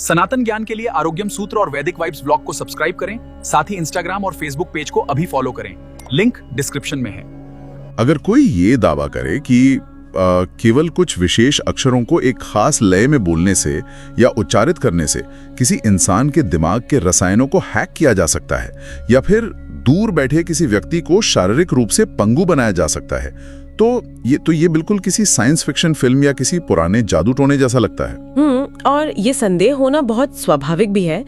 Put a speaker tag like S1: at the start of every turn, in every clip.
S1: सनातन ज्ञान के लिए आरोग्यम सूत्र और वैदिक वाइब्स ब्लॉग को सब्सक्राइब करें, साथ ही इंस्टाग्राम और फेसबुक पेज को अभी फॉलो करें। लिंक डिस्क्रिप्शन में है।
S2: अगर कोई ये दावा करे कि केवल कुछ विशेष अक्षरों को एक खास लय में बोलने से या उच्चारित करने से किसी इंसान के दिमाग के रसायनों को हैक किया जा सकता है या फिर दूर बैठे किसी व्यक्ति को शारीरिक रूप से पंगु बनाया जा सकता है, तो ये बिल्कुल किसी साइंस फिक्शन फिल्म या किसी पुराने जादू टोने जैसा लगता है।
S3: और ये संदेह होना बहुत स्वाभाविक भी है।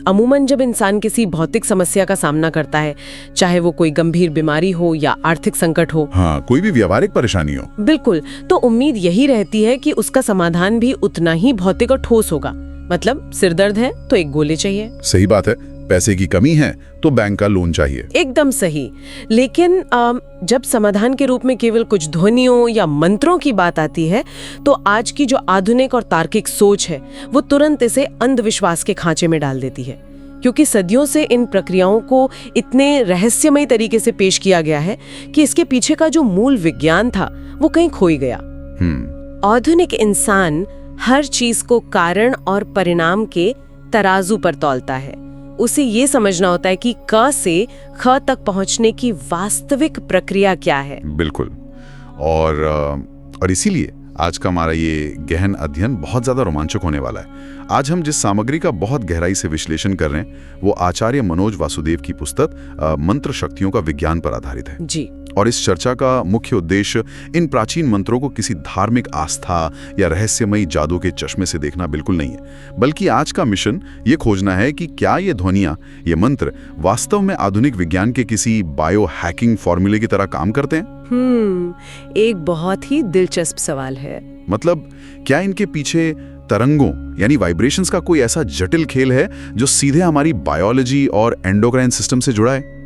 S3: अमूमन जब इंसान किसी भौतिक समस्या का सामना करता है, चाहे वो कोई गंभीर बीमारी हो या आर्थिक संकट हो,
S2: हाँ, कोई भी व्यावहारिक परेशानी हो,
S3: बिल्कुल, तो उम्मीद यही रहती है कि उसका समाधान भी उतना ही भौतिक और ठोस होगा। मतलब सिर दर्द है तो एक गोली चाहिए।
S2: सही बात है। पैसे की कमी है तो बैंक का लोन चाहिए।
S3: एकदम सही। लेकिन जब समाधान के रूप में केवल कुछ ध्वनियों या मंत्रों की बात आती है, तो आज की जो आधुनिक और तार्किक सोच है वो तुरंत इसे अंधविश्वास के खांचे में डाल देती है, क्योंकि सदियों से इन प्रक्रियाओं को इतने रहस्यमय तरीके से पेश किया गया है कि इसके पीछे का जो मूल विज्ञान था वो कहीं खोई गया। आधुनिक इंसान हर चीज को कारण और परिणाम के तराजू पर तौलता है। उसे ये समझना होता है कि क से ख तक पहुंचने की वास्तविक प्रक्रिया क्या है।
S2: बिल्कुल। और इसीलिए आज का हमारा ये गहन अध्ययन बहुत ज्यादा रोमांचक होने वाला है। आज हम जिस सामग्री का बहुत गहराई से विश्लेषण कर रहे हैं वो आचार्य मनोज वासुदेव की पुस्तक मंत्र शक्तियों का विज्ञान पर आधारित है
S3: जी।
S2: और इस चर्चा का मुख्य उद्देश्य इन प्राचीन मंत्रों को किसी धार्मिक आस्था या रहस्यमयी जादू के चश्मे से देखना बिल्कुल नहीं है, बल्कि आज का मिशन ये खोजना है कि क्या ये ध्वनियां, ये मंत्र वास्तव में आधुनिक विज्ञान के किसी बायो हैकिंग फॉर्मूले की तरह काम करते हैं।
S3: एक बहुत ही दिलचस्प सवाल है।
S2: मतलब क्या इनके पीछे तरंगों यानी वाइब्रेशंस का कोई ऐसा जटिल खेल है जो सीधे हमारी बायोलॉजी और एंडोक्राइन सिस्टम से जुड़ा है?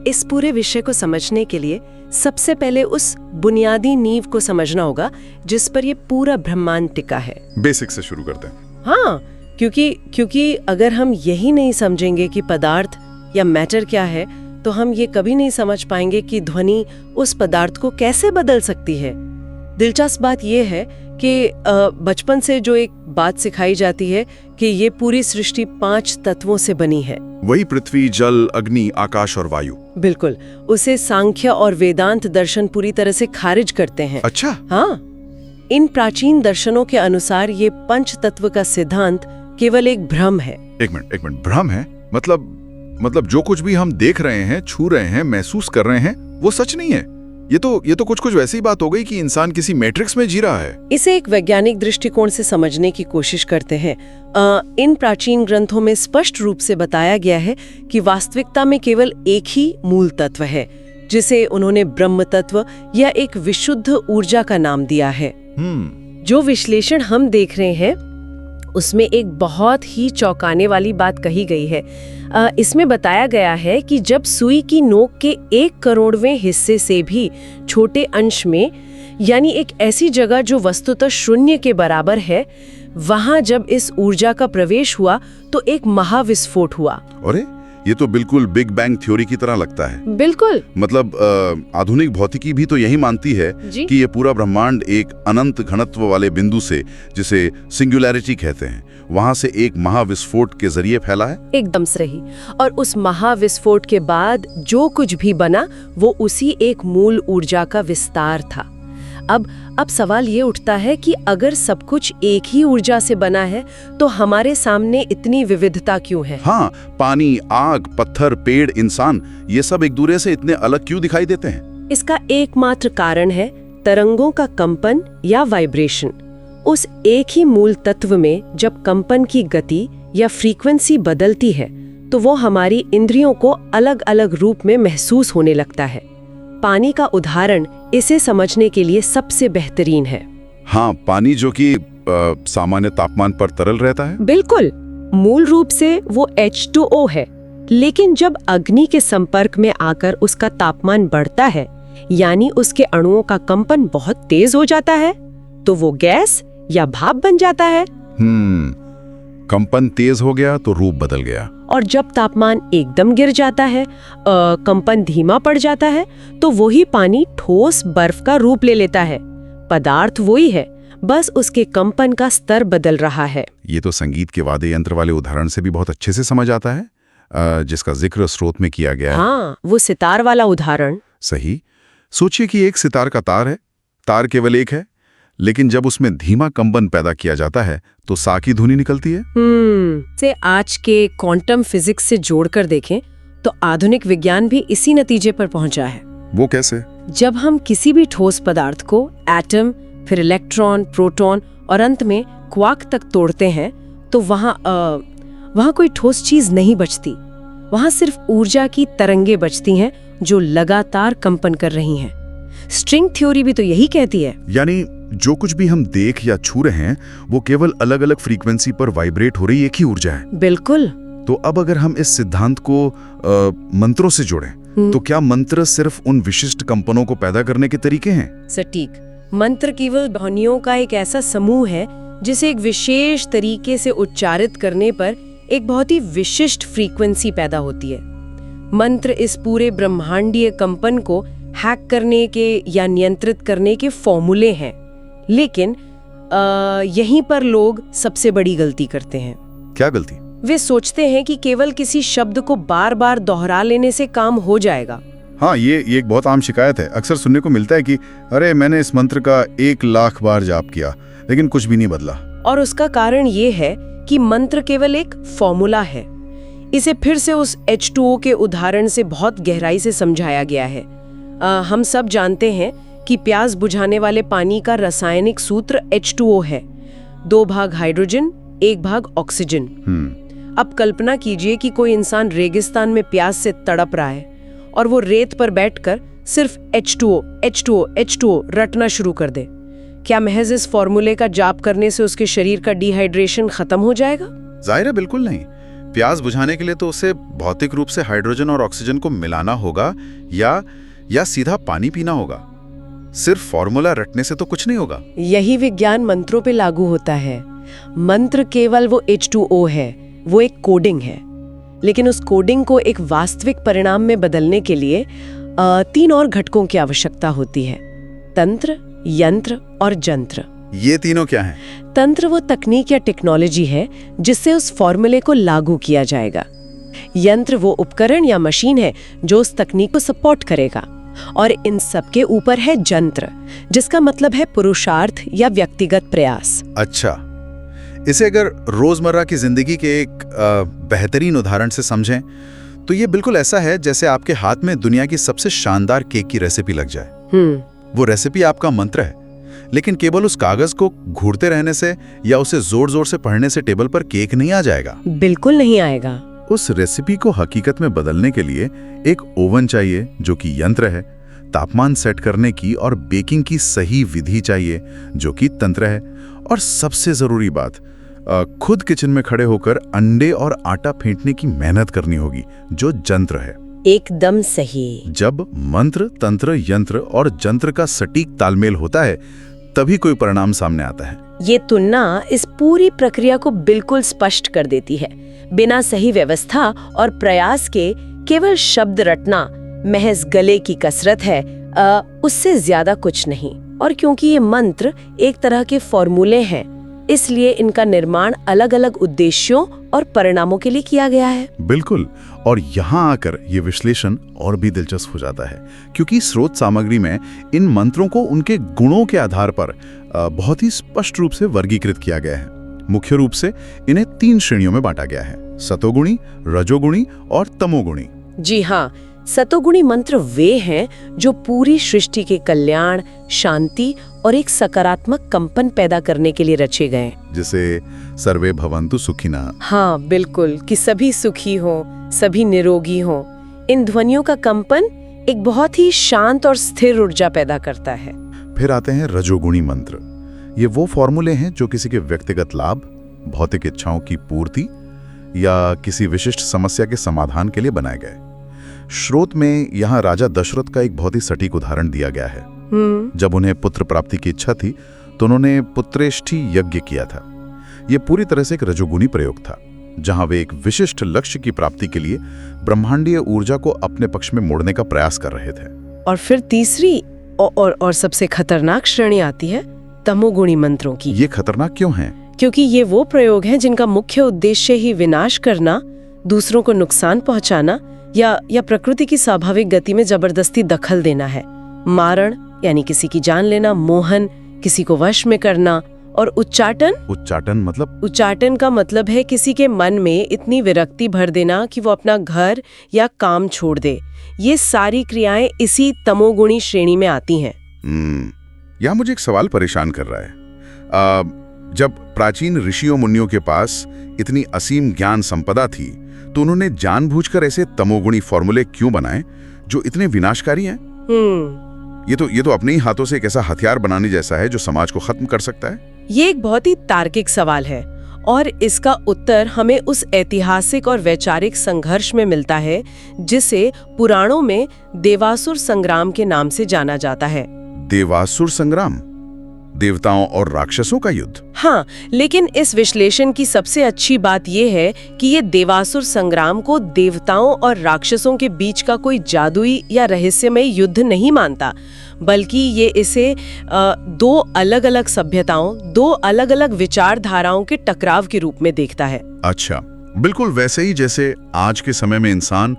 S3: इस पूरे विषय को समझने के लिए सबसे पहले उस बुनियादी नींव को समझना होगा जिस पर ये पूरा ब्रह्मांड टिका है।
S2: बेसिक से शुरू करते हैं।
S3: हाँ, क्योंकि अगर हम यही नहीं समझेंगे कि पदार्थ या मैटर क्या है, तो हम ये कभी नहीं समझ पाएंगे कि ध्वनि उस पदार्थ को कैसे बदल सकती है। दिलचस्प बात यह है कि बचपन से जो एक बात सिखाई जाती है कि ये पूरी सृष्टि 5 तत्वों से बनी है,
S2: वही पृथ्वी, जल, अग्नि, आकाश और वायु।
S3: बिल्कुल, उसे सांख्य और वेदांत दर्शन पूरी तरह से खारिज करते हैं।
S2: अच्छा।
S3: हाँ, इन प्राचीन दर्शनों के अनुसार ये 5 तत्व का सिद्धांत केवल एक भ्रम है।
S2: एक मिनट, भ्रम है? मतलब जो कुछ भी हम देख रहे हैं, छू रहे हैं, महसूस कर रहे हैं, वो सच नहीं है? ये तो कुछ वैसी बात हो गई कि इंसान किसी मैट्रिक्स में जी रहा है।
S3: इसे एक वैज्ञानिक दृष्टिकोण से समझने की कोशिश करते हैं। इन प्राचीन ग्रंथों में स्पष्ट रूप से बताया गया है कि वास्तविकता में केवल एक ही मूल तत्व है, जिसे उन्होंने ब्रह्म तत्व या एक विशुद्ध ऊर्जा का नाम दिया है। जो विश्लेषण हम देख रहे हैं उसमें एक बहुत ही चौंकाने वाली बात कही गई है। इसमें बताया गया है कि जब सुई की नोक के 1 करोड़वें हिस्से से भी छोटे अंश में, यानी एक ऐसी जगह जो वस्तुतः शून्य के बराबर है, वहां जब इस ऊर्जा का प्रवेश हुआ तो एक महाविस्फोट हुआ।
S2: अरे, ये तो बिल्कुल बिग बैंग थ्योरी की तरह लगता है।
S3: बिल्कुल।
S2: मतलब आधुनिक भौतिकी भी तो यही मानती है कि ये पूरा ब्रह्मांड एक अनंत घनत्व वाले बिंदु से, जिसे सिंगुलैरिटी कहते हैं, वहां से एक महाविस्फोट के जरिए फैला है।
S3: एकदम सही। और उस महाविस्फोट के बाद जो कुछ भी बना वो उसी एक मूल ऊर्जा का विस्तार था। अब सवाल ये उठता है कि अगर सब कुछ एक ही ऊर्जा से बना है तो हमारे सामने इतनी विविधता क्यों है?
S2: हाँ, पानी, आग, पत्थर, पेड़, इंसान, ये सब एक दूसरे से इतने अलग क्यों दिखाई देते हैं?
S3: इसका एकमात्र कारण है तरंगों का कंपन या वाइब्रेशन। उस एक ही मूल तत्व में जब कंपन की गति या फ्रीक्वेंसी बदलती है तो वो हमारी इंद्रियों को अलग अलग रूप में महसूस होने लगता है। पानी का उदाहरण इसे समझने के लिए सबसे बेहतरीन है।
S2: हाँ, पानी जो कि सामान्य तापमान पर तरल रहता है।
S3: बिल्कुल, मूल रूप से वो H2O है, लेकिन जब अग्नि के संपर्क में आकर उसका तापमान बढ़ता है, यानी उसके अणुओं का कंपन बहुत तेज हो जाता है, तो वो गैस या भाप बन जाता है।
S2: कंपन तेज हो गया तो रूप बदल गया।
S3: और जब तापमान एकदम गिर जाता है, कंपन धीमा पड़ जाता है, तो वही पानी ठोस बर्फ का रूप ले लेता है। पदार्थ वही है, बस उसके कंपन का स्तर बदल रहा है।
S2: ये तो संगीत के वाद्य यंत्र वाले उदाहरण से भी बहुत अच्छे से समझ आता है, जिसका जिक्र स्रोत में किया गया है।
S3: हाँ, वो सितार वाला उदाहरण।
S2: सही। सोचिए कि एक सितार का तार है, तार केवल एक है, लेकिन जब उसमें धीमा कंपन पैदा किया जाता है तो सा की धुनी निकलती है।
S3: से आज के क्वांटम फिजिक्स से जोड़कर देखें तो आधुनिक विज्ञान भी इसी नतीजे पर पहुंचा है।
S2: वो कैसे?
S3: जब हम किसी भी ठोस पदार्थ को एटम, फिर इलेक्ट्रॉन, प्रोटॉन और अंत में क्वार्क तक तोड़ते हैं तो वहाँ कोई ठोस चीज नहीं बचती। वहाँ सिर्फ ऊर्जा की तरंगें बचती हैं जो लगातार कंपन कर रही हैं। स्ट्रिंग थ्योरी भी तो यही कहती है।
S2: यानी जो कुछ भी हम देख या छू रहे हैं वो केवल अलग अलग फ्रीक्वेंसी पर वाइब्रेट हो रही एक ही ऊर्जा है।
S3: बिल्कुल।
S2: तो अब अगर हम इस सिद्धांत को मंत्रों से जोड़ें तो क्या मंत्र सिर्फ उन विशिष्ट कंपनों को पैदा करने के तरीके हैं?
S3: सटीक। मंत्र केवल ध्वनियों का एक ऐसा समूह है जिसे एक विशेष तरीके से उच्चारित करने पर एक बहुत ही विशिष्ट फ्रीक्वेंसी पैदा होती है। मंत्र इस पूरे ब्रह्मांडीय कंपन को हैक करने के या नियंत्रित करने के फॉर्मूले हैं। लेकिन यहीं पर लोग सबसे बड़ी गलती करते हैं।
S2: क्या गलती?
S3: वे सोचते हैं कि केवल किसी शब्द को बार बार दोहरा लेने से काम हो जाएगा।
S2: हाँ, ये एक बहुत आम शिकायत है। अक्सर सुनने को मिलता है कि अरे मैंने इस मंत्र का 1,00,000 बार जाप किया लेकिन कुछ भी नहीं बदला। और
S3: उसका कारण ये है कि मंत्र केवल एक फॉर्मूला है। इसे फिर से उस H2O के उदाहरण से बहुत गहराई से समझाया गया है। हम सब जानते हैं कि प्यास बुझाने वाले पानी का रासायनिक सूत्र H2O है। 2 भाग हाइड्रोजन, 1 भाग ऑक्सीजन। अब कल्पना कीजिए कि कोई इंसान रेगिस्तान में प्यास से तड़प रहा है और वो रेत पर बैठकर सिर्फ H2O, H2O, H2O रटना शुरू कर दे। क्या महज इस फॉर्मूले का जाप करने से उसके शरीर का डिहाइड्रेशन खत्म हो जाएगा?
S2: जाहिर है बिल्कुल नहीं। प्यास बुझाने के लिए तो उसे भौतिक रूप से हाइड्रोजन और ऑक्सीजन को मिलाना होगा या सीधा पानी पीना होगा। सिर्फ फॉर्मूला रटने से तो कुछ नहीं होगा।
S3: यही विज्ञान मंत्रों पे लागू होता है। मंत्र केवल वो H2O है, वो एक कोडिंग है। लेकिन उस कोडिंग को एक वास्तविक परिणाम में बदलने के लिए 3 और घटकों की आवश्यकता होती है: तंत्र, यंत्र और जंत्र।
S2: ये तीनों क्या हैं?
S3: तंत्र वो तकनीक या टेक्नोलॉजी है जिससे उस फॉर्मूले को लागू किया जाएगा। यंत्र वो उपकरण या मशीन है जो उस तकनीक को सपोर्ट करेगा। और इन सब के ऊपर है जंत्र, जिसका मतलब है पुरुषार्थ या व्यक्तिगत प्रयास।
S2: अच्छा, इसे अगर रोजमर्रा की जिंदगी के एक बेहतरीन उदाहरण से समझें तो ये बिल्कुल ऐसा है जैसे आपके हाथ में दुनिया की सबसे शानदार केक की रेसिपी लग जाए। वो रेसिपी आपका मंत्र है, लेकिन केवल उस कागज को घूरते रहने से या उसे जोर जोर से पढ़ने से टेबल पर केक नहीं आ जाएगा।
S3: बिल्कुल नहीं आएगा।
S2: उस रेसिपी को हकीकत में बदलने के लिए एक ओवन चाहिए जो कि यंत्र है, तापमान सेट करने की और बेकिंग की सही विधि चाहिए जो कि तंत्र है, और सबसे जरूरी बात, खुद किचन में खड़े होकर अंडे और आटा फेंटने की मेहनत करनी होगी जो जंत्र है।
S3: एकदम सही।
S2: जब मंत्र, तंत्र, यंत्र और जंत्र का सटीक तालमेल होता है तभी कोई परिणाम सामने आता है।
S3: ये तुलना इस पूरी प्रक्रिया को बिल्कुल स्पष्ट कर देती है। बिना सही व्यवस्था और प्रयास के केवल शब्द रटना महज गले की कसरत है, उससे ज्यादा कुछ नहीं। और क्योंकि ये मंत्र एक तरह के फॉर्मूले हैं, इसलिए इनका निर्माण अलग अलग उद्देश्यों और परिणामों के लिए किया गया है।
S2: बिल्कुल। और यहाँ आकर ये विश्लेषण और भी दिलचस्प हो जाता है, क्योंकि स्रोत सामग्री में इन मंत्रों को उनके गुणों के आधार पर बहुत ही स्पष्ट रूप से वर्गीकृत किया गया है। मुख्य रूप से इन्हें 3 श्रेणियों में बांटा गया है: सतोगुणी, रजोगुणी और तमोगुणी।
S3: जी हाँ, सतोगुणी मंत्र वे हैं जो पूरी सृष्टि के कल्याण, शांति और एक सकारात्मक कंपन पैदा करने के लिए रचे गए,
S2: जिसे सर्वे भवन्तु सुखिनः।
S3: हाँ बिल्कुल, कि सभी सुखी हो, सभी निरोगी हो। इन ध्वनियों का कंपन एक बहुत ही शांत और स्थिर ऊर्जा पैदा करता है।
S2: फिर आते हैं रजोगुणी मंत्र। ये वो फॉर्मूले हैं जो किसी के व्यक्तिगत लाभ, भौतिक इच्छाओं की पूर्ति या किसी विशिष्ट समस्या के समाधान के लिए बनाए गए। श्रोत में यहाँ राजा दशरथ का एक बहुत ही सटीक उदाहरण दिया गया है। जब उन्हें पुत्र प्राप्ति की इच्छा थी तो उन्होंने पुत्रेष्ठी यज्ञ किया था। ये पूरी तरह से एक रजोगुणी प्रयोग था, जहां वे एक विशिष्ट लक्ष्य की प्राप्ति के लिए ब्रह्मांडीय ऊर्जा को अपने पक्ष में मोड़ने का प्रयास कर रहे थे।
S3: और फिर तीसरी और सबसे खतरनाक श्रेणी आती है तमोगुणी मंत्रों की।
S2: ये खतरनाक क्यों है?
S3: क्योंकि ये वो प्रयोग हैं जिनका मुख्य उद्देश्य ही विनाश करना, दूसरों को नुकसान पहुंचाना या प्रकृति की स्वाभाविक गति में जबरदस्ती दखल देना है। मारण यानी किसी की जान लेना, मोहन किसी को वश में करना, और उच्चाटन उच्चाटन का मतलब है किसी के मन में इतनी विरक्ति भर देना कि वो अपना घर या काम छोड़ दे। ये सारी क्रियाएं इसी तमोगुणी श्रेणी में आती हैं।
S2: यहाँ मुझे एक सवाल परेशान कर रहा है। जब प्राचीन ऋषियों मुनियों के पास इतनी असीम ज्ञान संपदा थी, तो उन्होंने जानबूझकर ऐसे तमोगुणी फॉर्मूले क्यों बनाए जो इतने विनाशकारी हैं? ये तो अपने ही हाथों से एक ऐसा हथियार बनाने जैसा है जो समाज को खत्म कर सकता है।
S3: ये एक बहुत ही तार्किक सवाल है और इसका उत्तर हमें उस ऐतिहासिक और वैचारिक संघर्ष में मिलता है जिसे पुराणों में देवासुर संग्राम के नाम से जाना जाता है।
S2: देवासुर संग्राम, देवताओं और राक्षसों का युद्ध।
S3: हाँ, लेकिन इस विश्लेषण की सबसे अच्छी बात यह है कि ये देवासुर संग्राम को देवताओं और राक्षसों के बीच का कोई जादुई या रहस्यमय युद्ध नहीं मानता, बल्कि ये इसे दो अलग अलग सभ्यताओं, दो अलग अलग विचारधाराओं के टकराव के रूप में देखता है।
S2: अच्छा, बिल्कुल वैसे ही जैसे आज के समय में इंसान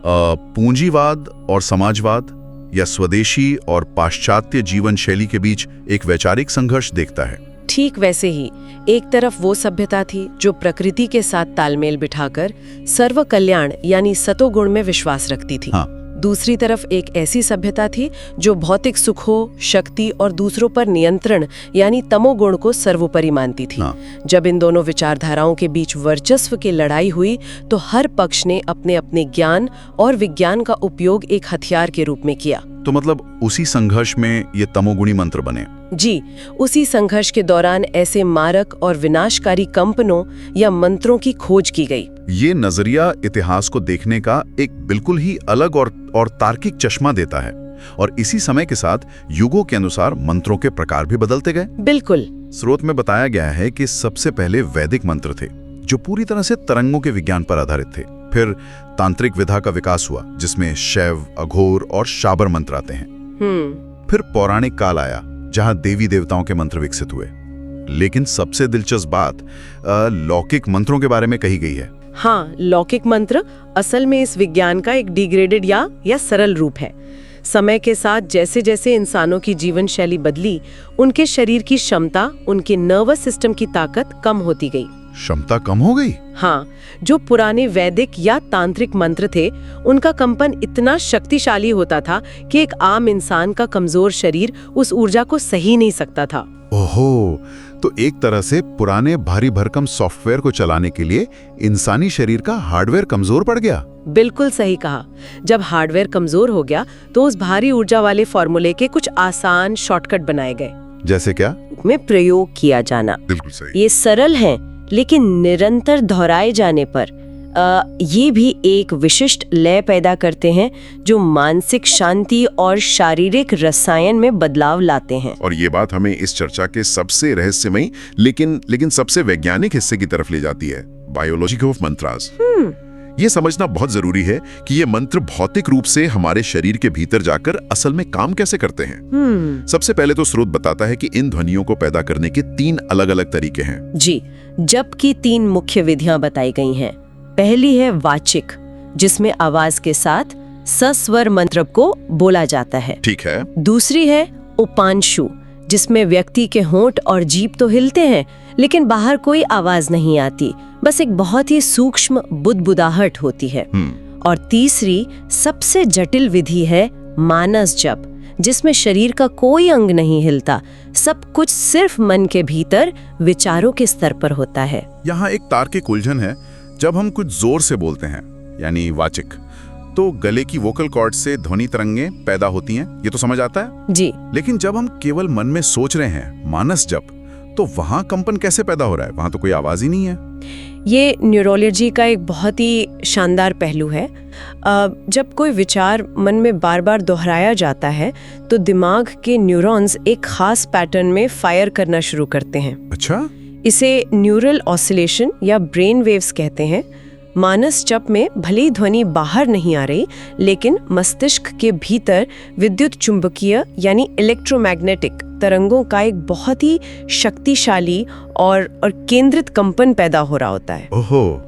S2: पूंजीवाद और समाजवाद या स्वदेशी और पाश्चात्य जीवन शैली के बीच एक वैचारिक संघर्ष देखता है।
S3: ठीक वैसे ही एक तरफ वो सभ्यता थी जो प्रकृति के साथ तालमेल बिठाकर सर्व कल्याण यानी सतोगुण में विश्वास रखती थी।
S2: हाँ।
S3: दूसरी तरफ एक ऐसी सभ्यता थी जो भौतिक सुखों, शक्ति और दूसरों पर नियंत्रण यानी तमोगुण को सर्वोपरि मानती थी।
S2: हाँ।
S3: जब इन दोनों विचारधाराओं के बीच वर्चस्व की लड़ाई हुई तो हर पक्ष ने अपने अपने ज्ञान और विज्ञान का उपयोग एक हथियार के रूप में किया।
S2: तो मतलब उसी संघर्ष में ये तमोगुणी मंत्र बने।
S3: जी, उसी संघर्ष के दौरान ऐसे मारक और विनाशकारी कंपनों या मंत्रों की खोज की गई।
S2: ये नजरिया इतिहास को देखने का एक बिल्कुल ही अलग और तार्किक चश्मा देता है, और इसी समय के साथ युगों के अनुसार मंत्रों के प्रकार भी बदलते गए।
S3: बिल्कुल।
S2: स्रोत में बताया गया है कि सबसे पहले वैदिक मंत्र थे जो पूरी तरह से तरंगों के विज्ञान पर आधारित थे। फिर तांत्रिक विधा का विकास हुआ जिसमें शैव, अघोर और शाबर मंत्र आते हैं। फिर पौराणिक काल आया जहां देवी देवताओं के मंत्र विकसित हुए। लेकिन सबसे दिलचस्प बात लौकिक मंत्रों के बारे में कही गई है।
S3: हाँ, लौकिक मंत्र असल में इस विज्ञान का एक डिग्रेडेड या सरल रूप है। समय के साथ जैसे जैसे इंसानों की जीवन शैली बदली, उनके शरीर की क्षमता, उनके नर्वस सिस्टम की ताकत कम होती गई।
S2: क्षमता कम हो गई?
S3: हाँ, जो पुराने वैदिक या तांत्रिक मंत्र थे, उनका कंपन इतना शक्तिशाली होता था कि एक आम इंसान का कमजोर शरीर उस ऊर्जा को सही नहीं सकता था।
S2: ओहो, तो एक तरह से पुराने भारी भरकम सॉफ्टवेयर को चलाने के लिए इंसानी शरीर का हार्डवेयर कमजोर पड़ गया।
S3: बिल्कुल सही कहा। जब हार्डवेयर कमजोर हो गया तो उस भारी ऊर्जा वाले फॉर्मूले के कुछ आसान शॉर्टकट बनाए गए।
S2: जैसे क्या?
S3: में प्रयोग किया जाना।
S2: बिल्कुल सही।
S3: ये सरल हैं, लेकिन निरंतर दोहराए जाने पर ये भी एक विशिष्ट लय पैदा करते हैं जो मानसिक शांति और शारीरिक रसायन में बदलाव लाते हैं।
S2: और ये बात हमें इस चर्चा के सबसे रहस्यमयी लेकिन सबसे वैज्ञानिक हिस्से की तरफ ले जाती है, बायोलॉजी ऑफ मंत्रास। ये समझना बहुत जरूरी है कि ये मंत्र भौतिक रूप से हमारे शरीर के भीतर जाकर असल में काम कैसे करते हैं। सबसे पहले तो स्रोत बताता है कि इन ध्वनियों को पैदा करने के 3 अलग-अलग तरीके हैं। जी,
S3: जबकि 3 मुख्य विधियां बताई गई हैं। पहली है वाचिक, जिसमें आवाज के साथ सस्वर मंत्र को बोला जाता है।
S2: ठीक है।
S3: दूसरी है उपांशु, जिसमें व्यक्ति के होंठ और जीभ तो हिलते हैं लेकिन बाहर कोई आवाज नहीं आती, बस एक बहुत ही सूक्ष्म बुदबुदाहट होती है। और तीसरी सबसे जटिल विधि है मानस जप, जिसमें शरीर का कोई अंग नहीं हिलता, सब कुछ सिर्फ मन के भीतर विचारों के स्तर पर होता है।
S2: यहाँ एक तार्किक उलझन है। जब हम कुछ जोर से बोलते हैं यानी वाचिक, तो गले की वोकल कॉर्ड से ध्वनि तरंगें पैदा होती हैं, ये तो समझ आता है
S3: जी।
S2: लेकिन जब हम केवल मन में सोच रहे हैं मानस जप, तो वहां कंपन कैसे पैदा हो रहा है? वहां तो कोई आवाज ही नहीं है।
S3: ये न्यूरोलॉजी का एक बहुत ही शानदार पहलू है। जब कोई विचार मन में बार बार दोहराया जाता है तो दिमाग के न्यूरॉन्स एक खास पैटर्न में फायर करना शुरू करते हैं।
S2: अच्छा।
S3: इसे न्यूरल ऑसिलेशन या ब्रेन वेव्स कहते हैं। मानस जप में भली ध्वनि बाहर नहीं आ रही, लेकिन मस्तिष्क के भीतर विद्युत चुंबकीय यानी इलेक्ट्रोमैग्नेटिक तरंगों का एक बहुत ही शक्तिशाली और केंद्रित कंपन पैदा हो रहा होता है।
S2: ओहो,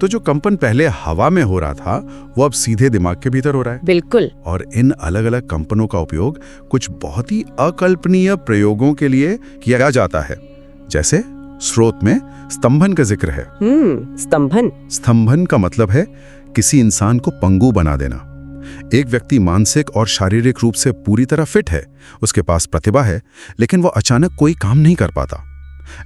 S2: तो जो कंपन पहले हवा में हो रहा था वो अब सीधे दिमाग के भीतर हो रहा है।
S3: बिल्कुल।
S2: और इन अलग अलग कंपनों का उपयोग कुछ बहुत ही अकल्पनीय प्रयोगों के लिए किया जाता है। जैसे स्रोत में स्तंभन का जिक्र है।
S3: स्तंभन।
S2: स्तंभन का मतलब है किसी इंसान को पंगु बना देना। एक व्यक्ति मानसिक और शारीरिक रूप से पूरी तरह फिट है, उसके पास प्रतिभा है, लेकिन वो अचानक कोई काम नहीं कर पाता।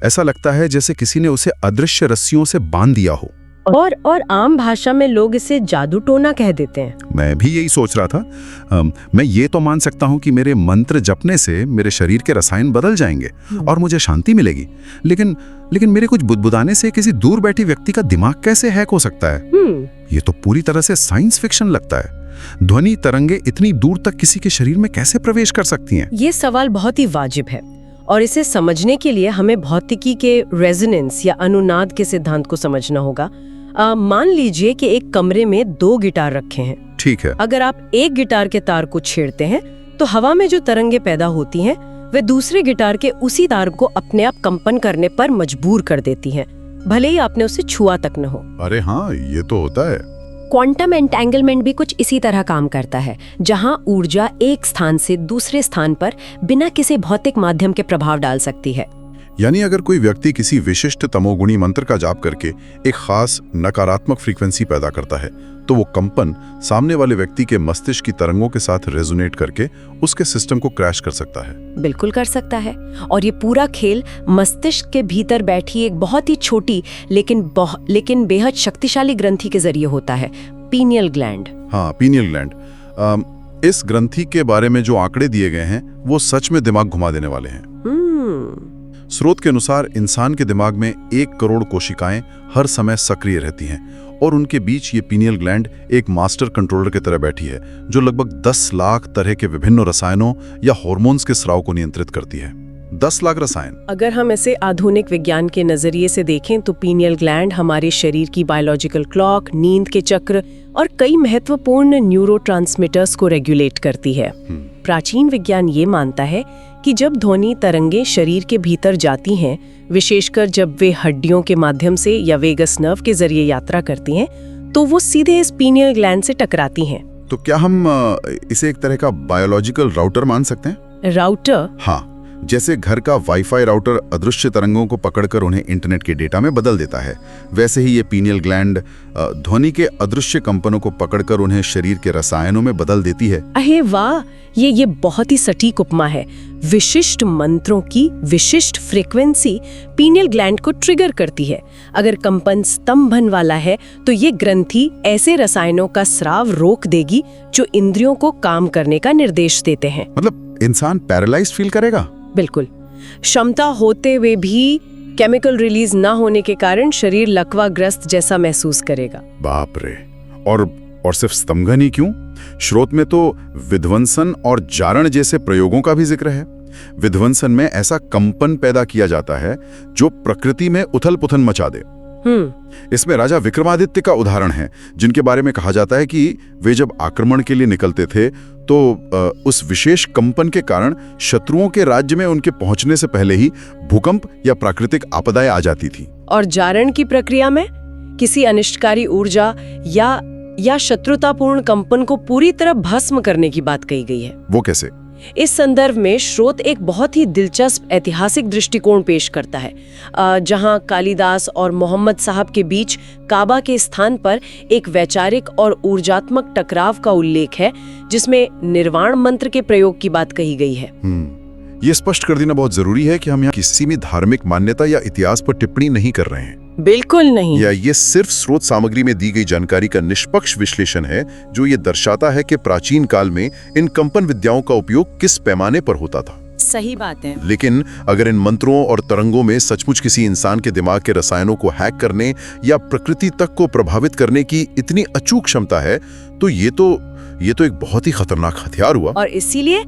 S2: ऐसा लगता है जैसे किसी ने उसे अदृश्य रस्सियों से बांध दिया हो।
S3: और आम भाषा में लोग इसे जादू टोना कह देते हैं।
S2: मैं भी यही सोच रहा था। मैं ये तो मान सकता हूँ कि मेरे मंत्र जपने से मेरे शरीर के रसायन बदल जाएंगे और मुझे शांति मिलेगी, लेकिन मेरे कुछ बुदबुदाने से किसी दूर बैठी व्यक्ति का दिमाग कैसे हैक हो सकता है? ये तो पूरी तरह से साइंस फिक्शन लगता है। ध्वनि तरंगे इतनी दूर तक किसी के शरीर में कैसे प्रवेश कर सकती हैं?
S3: ये सवाल बहुत ही वाजिब है और इसे समझने के लिए हमें भौतिकी के रेजोनेंस या अनुनाद के सिद्धांत को समझना होगा। मान लीजिए कि एक कमरे में 2 गिटार रखे हैं।
S2: ठीक है।
S3: अगर आप एक गिटार के तार को छेड़ते हैं तो हवा में जो तरंगे पैदा होती हैं वे दूसरे गिटार के उसी तार को अपने आप कंपन करने पर मजबूर कर देती हैं, भले ही आपने उसे छुआ तक न हो।
S2: अरे हाँ, ये तो होता है।
S4: क्वांटम एंटेंगलमेंट भी कुछ इसी तरह काम करता है, जहां ऊर्जा एक स्थान से दूसरे स्थान पर बिना किसी भौतिक माध्यम के प्रभाव डाल सकती है।
S2: यानी अगर कोई व्यक्ति किसी विशिष्ट तमोगुणी मंत्र का जाप करके एक खास नकारात्मक फ्रीक्वेंसी पैदा करता है, तो वो कंपन सामने वाले व्यक्ति के मस्तिष्क की तरंगों के साथ रेजोनेट करके उसके सिस्टम को क्रैश कर सकता है।
S4: बिल्कुल कर सकता है। और ये पूरा खेल मस्तिष्क के भीतर बैठी एक बहुत ही छोटी लेकिन बेहद शक्तिशाली ग्रंथि के जरिए होता है, पीनियल ग्लैंड।
S2: हाँ, पीनियल ग्लैंड। इस ग्रंथि के बारे में जो आंकड़े दिए गए हैं वो सच में दिमाग घुमा देने वाले हैं। स्रोत के अनुसार इंसान के दिमाग में 1 करोड़ कोशिकाएं हर समय सक्रिय रहती हैं और उनके बीच ये पीनियल ग्लैंड एक मास्टर कंट्रोलर की तरह बैठी है, जो लगभग 10 लाख तरह के विभिन्न रसायनों या हार्मोन्स के स्राव को नियंत्रित करती है। 10 लाख रसायन।
S3: अगर हम इसे आधुनिक विज्ञान के नजरिए से देखें तो पीनियल ग्लैंड हमारे शरीर की बायोलॉजिकल क्लॉक, नींद के चक्र और कई महत्वपूर्ण न्यूरोट्रांसमीटर्स को रेगुलेट करती है। प्राचीन विज्ञान ये मानता है कि जब ध्वनि तरंगे शरीर के भीतर जाती हैं, विशेषकर जब वे हड्डियों के माध्यम से या वेगस नर्व के जरिए यात्रा करती हैं, तो वो सीधे इस पीनियल ग्लैंड से टकराती हैं।
S2: तो क्या हम इसे एक तरह का बायोलॉजिकल राउटर मान सकते हैं?
S3: राउटर?
S2: हाँ, जैसे घर का वाईफाई राउटर अदृश्य तरंगों को पकड़कर उन्हें इंटरनेट के डेटा में बदल देता है, वैसे ही ये पीनियल ग्लैंड ध्वनि के अदृश्य कंपनों को पकड़कर उन्हें शरीर के रसायनों में बदल देती है।
S3: अरे वाह, ये बहुत ही सटीक उपमा है। विशिष्ट मंत्रों की विशिष्ट फ्रीक्वेंसी पीनियल ग्लैंड को ट्रिगर करती है। अगर कंपन स्तंभन वाला है तो ये ग्रंथि ऐसे रसायनों का स्राव रोक देगी जो इंद्रियों को काम करने का निर्देश देते हैं।
S2: मतलब इंसान पैरालाइज्ड फील करेगा?
S3: बिल्कुल। क्षमता होते हुए भी केमिकल रिलीज ना होने के कारण शरीर लकवाग्रस्त जैसा महसूस करेगा।
S2: बाप रे। और सिर्फ स्तंभन ही क्यों, स्रोत में तो विध्वंसन और जारण जैसे प्रयोगों का भी जिक्र है। विध्वंसन में ऐसा कंपन पैदा किया जाता है जो प्रकृति में उथल-पुथल मचा दे। इसमें राजा विक्रमादित्य का उदाहरण है, जिनके बारे में कहा जाता है कि वे जब आक्रमण के लिए निकलते थे तो उस विशेष कंपन के कारण शत्रुओं के राज्य में उनके पहुंचने से पहले ही भूकंप या प्राकृतिक आपदाएं आ जाती थी।
S3: और जारण की प्रक्रिया में किसी अनिष्टकारी ऊर्जा या शत्रुतापूर्ण कंपन को पूरी तरह भस्म करने की बात कही गई है।
S2: वो कैसे?
S3: इस संदर्भ में स्रोत एक बहुत ही दिलचस्प ऐतिहासिक दृष्टिकोण पेश करता है, जहां कालिदास और मोहम्मद साहब के बीच काबा के स्थान पर एक वैचारिक और ऊर्जात्मक टकराव का उल्लेख है, जिसमें निर्वाण मंत्र के प्रयोग की बात कही गई है।
S2: ये स्पष्ट कर देना बहुत जरूरी है कि हम यहाँ किसी भी धार्मिक मान्यता या इतिहास पर टिप्पणी नहीं कर रहे हैं।
S3: बिल्कुल नहीं।
S2: या ये सिर्फ स्रोत सामग्री में दी गई जानकारी का निष्पक्ष विश्लेषण है, जो ये दर्शाता है कि प्राचीन काल में इन कंपन विद्याओं का उपयोग किस पैमाने पर होता था।
S3: सही बात है।
S2: लेकिन अगर इन मंत्रों और तरंगों में सचमुच किसी इंसान के दिमाग के रसायनों को हैक करने या प्रकृति तक को प्रभावित करने की इतनी अचूक क्षमता है, तो ये तो एक बहुत ही खतरनाक हथियार हुआ।
S3: और इसीलिए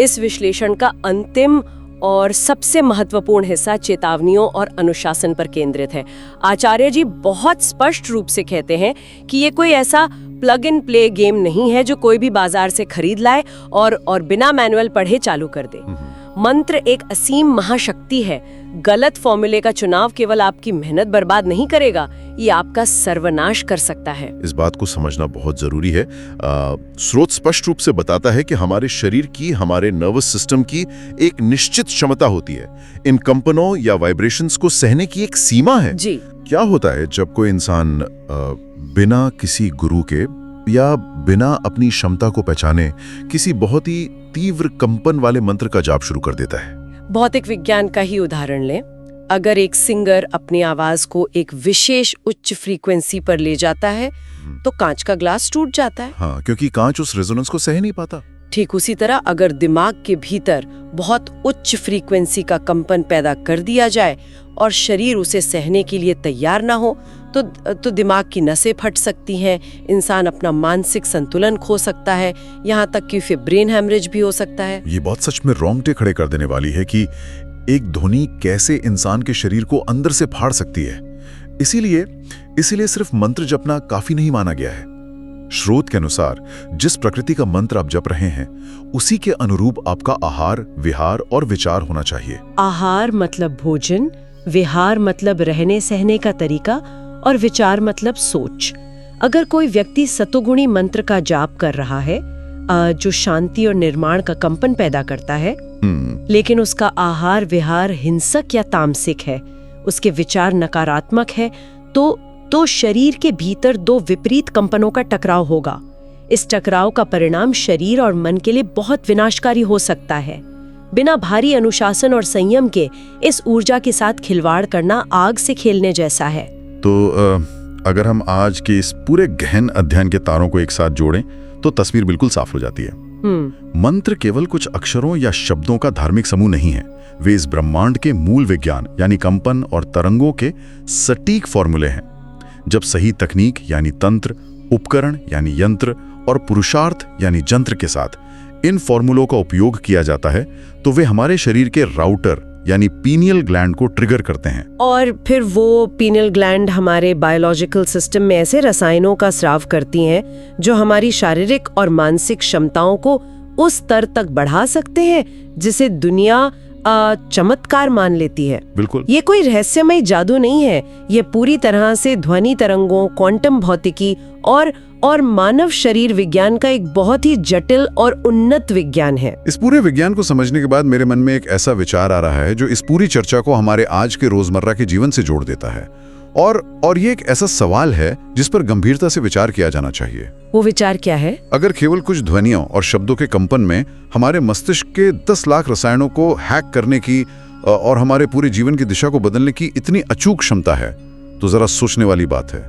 S3: इस विश्लेषण का अंतिम और सबसे महत्वपूर्ण हिस्सा चेतावनियों और अनुशासन पर केंद्रित है। आचार्य जी बहुत स्पष्ट रूप से कहते हैं कि ये कोई ऐसा प्लग एंड प्ले गेम नहीं है जो कोई भी बाजार से खरीद लाए और बिना मैनुअल पढ़े चालू कर दे। मंत्र एक असीम महाशक्ति है। गलत फॉर्मूले का चुनाव केवल आपकी मेहनत बर्बाद नहीं करेगा, ये आपका सर्वनाश कर सकता है।
S2: इस बात को समझना बहुत जरूरी है। स्रोत स्पष्ट रूप से बताता है कि हमारे शरीर की, हमारे नर्वस सिस्टम की एक निश्चित क्षमता होती है। इन कंपनों या वाइब्रेशंस को सहने की एक सीमा है।
S3: जी।
S2: क्या होता है जब कोई इंसान बिना किसी गुरु के या बिना अपनी क्षमता को पहचाने किसी बहुत ही तीव्र कंपन वाले मंत्र का जाप शुरू कर देता है?
S3: भौतिक विज्ञान का ही उदाहरण लें। अगर एक सिंगर अपनी आवाज को एक विशेष उच्च फ्रीक्वेंसी पर ले जाता है तो कांच का ग्लास टूट जाता है।
S2: हाँ, क्योंकि कांच उस रेजोनेंस को सह नहीं पाता।
S3: ठीक उसी तरह अगर दिमाग के भीतर बहुत उच्च फ्रीक्वेंसी का कंपन पैदा कर दिया जाए और शरीर उसे सहने के लिए तैयार ना हो तो दिमाग की नसें फट सकती हैं, इंसान अपना मानसिक संतुलन खो सकता है, यहाँ तक कि फिर ब्रेन हैमरेज भी हो सकता है।
S2: ये बात सच में रोंगटे खड़े कर देने वाली है कि एक ध्वनि कैसे इंसान के शरीर को अंदर से फाड़ सकती है। इसीलिए सिर्फ मंत्र जपना काफी नहीं माना गया है। स्रोत के अनुसार जिस प्रकृति का मंत्र आप जप रहे हैं उसी के अनुरूप आपका आहार, विहार और विचार होना चाहिए।
S3: आहार मतलब भोजन, विहार मतलब रहने सहने का तरीका और विचार मतलब सोच। अगर कोई व्यक्ति सतोगुणी मंत्र का जाप कर रहा है जो शांति और निर्माण का कंपन पैदा करता है, लेकिन उसका आहार विहार हिंसक या तामसिक है, उसके विचार नकारात्मक है, तो शरीर के भीतर दो विपरीत कंपनों का टकराव होगा। इस टकराव का परिणाम शरीर और मन के लिए बहुत विनाशकारी हो सकता है। बिना भारी अनुशासन और संयम के इस ऊर्जा के साथ खिलवाड़ करना आग से खेलने जैसा है।
S2: तो अगर हम आज के इस पूरे गहन अध्ययन के तारों को एक साथ जोड़ें तो तस्वीर बिल्कुल साफ हो जाती है। मंत्र केवल कुछ अक्षरों या शब्दों का धार्मिक समूह नहीं है, वे इस ब्रह्मांड के मूल विज्ञान यानी कंपन और तरंगों के सटीक फॉर्मूले हैं। जब सही तकनीक यानी तंत्र, उपकरण यानी यंत्र और पुरुषार्थ यानी जंत्र के साथ इन फॉर्मूलों का उपयोग किया जाता है तो वे हमारे शरीर के राउटर यानी पीनियल ग्लैंड को ट्रिगर करते हैं। और
S3: फिर वो पीनियल ग्लैंड हमारे बायोलॉजिकल सिस्टम में ऐसे रसायनों का स्राव करती हैं जो हमारी शारीरिक और मानसिक क्षमताओं को उस स्तर तक बढ़ा सकते हैं जिसे दुनिया चमत्कार मान लेती है।
S2: बिल्कुल,
S3: ये कोई रहस्यमय जादू नहीं है, ये पूरी तरह से ध्वनि तरंगों, क्वांटम भौतिकी और मानव शरीर विज्ञान का एक बहुत ही जटिल और उन्नत विज्ञान है।
S2: इस पूरे विज्ञान को समझने के बाद मेरे मन में एक ऐसा विचार आ रहा है जो इस पूरी चर्चा को हमारे आज के रोजमर्रा के जीवन से जोड़ देता है और ये एक ऐसा सवाल है जिस पर गंभीरता से विचार किया जाना चाहिए।
S3: वो विचार क्या है?
S2: अगर केवल कुछ ध्वनियों और शब्दों के कंपन में हमारे मस्तिष्क के 10 लाख रसायनों को हैक करने की और हमारे पूरे जीवन की दिशा को बदलने की इतनी अचूक क्षमता है तो जरा सोचने वाली बात है।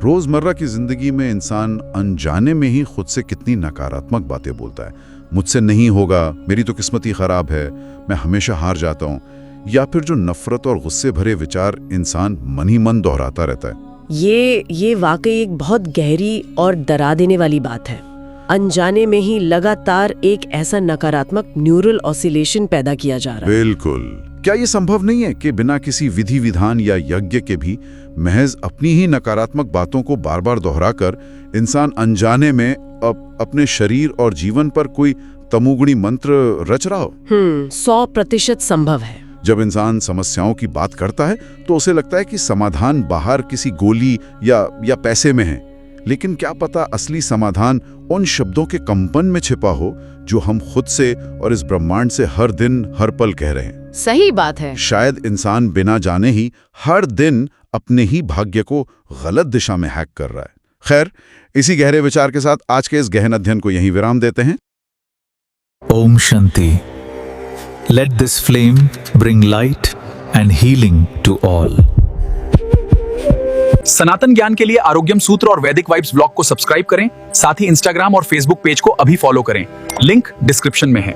S2: रोजमर्रा की जिंदगी में इंसान अनजाने में ही खुद से कितनी नकारात्मक बातें बोलता है। मुझसे नहीं होगा, मेरी तो किस्मत ही खराब है, मैं हमेशा हार जाता हूँ, या फिर जो नफरत और गुस्से भरे विचार इंसान मन ही मन दोहराता रहता है।
S3: ये वाकई एक बहुत गहरी और डरा देने वाली बात है। अनजाने में ही लगातार एक ऐसा नकारात्मक न्यूरल ऑसिलेशन पैदा किया जा रहा है।
S2: बिल्कुल। क्या ये संभव नहीं है कि बिना किसी विधि विधान या यज्ञ के भी महज अपनी ही नकारात्मक बातों को बार बार दोहराकर इंसान अनजाने में अपने शरीर और जीवन पर कोई तमोगुणी मंत्र रच रहा हो?
S3: 100% संभव है।
S2: जब इंसान समस्याओं की बात करता है तो उसे लगता है कि समाधान बाहर किसी गोली या पैसे में है, लेकिन क्या पता असली समाधान उन शब्दों के कंपन में छिपा हो जो हम खुद से और इस ब्रह्मांड से हर दिन हर पल कह रहे हैं।
S3: सही बात है।
S2: शायद इंसान बिना जाने ही हर दिन अपने ही भाग्य को गलत दिशा में हैक कर रहा है। खैर, इसी गहरे विचार के साथ आज के इस गहन अध्ययन को यहीं विराम देते हैं।
S1: Om Shanti. Let this flame bring light and healing to all. सनातन ज्ञान के लिए आरोग्यम सूत्र और वैदिक वाइब्स ब्लॉग को सब्सक्राइब करें, साथ ही इंस्टाग्राम और फेसबुक पेज को अभी फॉलो करें। लिंक डिस्क्रिप्शन में है।